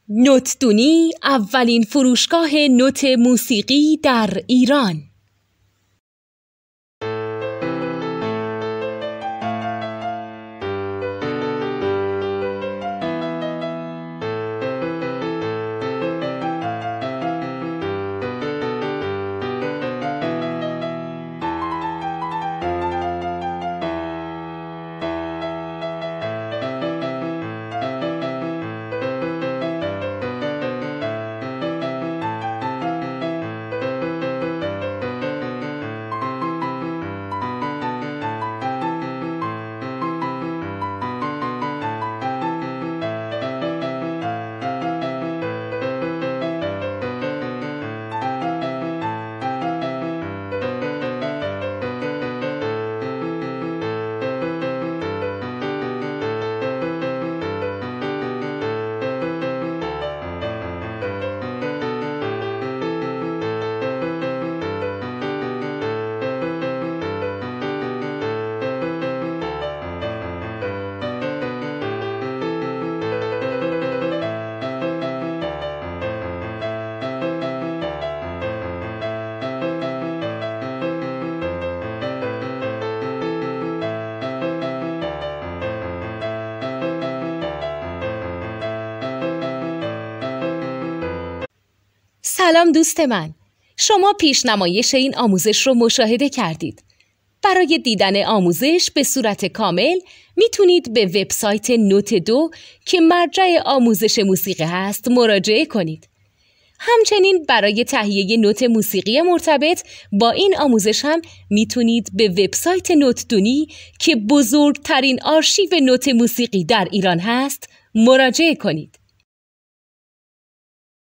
نوتدونی اولین فروشگاه نوت موسیقی در ایران. سلام دوست من، شما پیشنمایش این آموزش رو مشاهده کردید. برای دیدن آموزش به صورت کامل میتونید به وبسایت نوت 2 که مرجع آموزش موسیقی هست مراجعه کنید. همچنین برای تهیه نوت موسیقی مرتبط با این آموزش هم میتونید به وبسایت نوتدونی که بزرگترین آرشیو نوت موسیقی در ایران هست مراجعه کنید.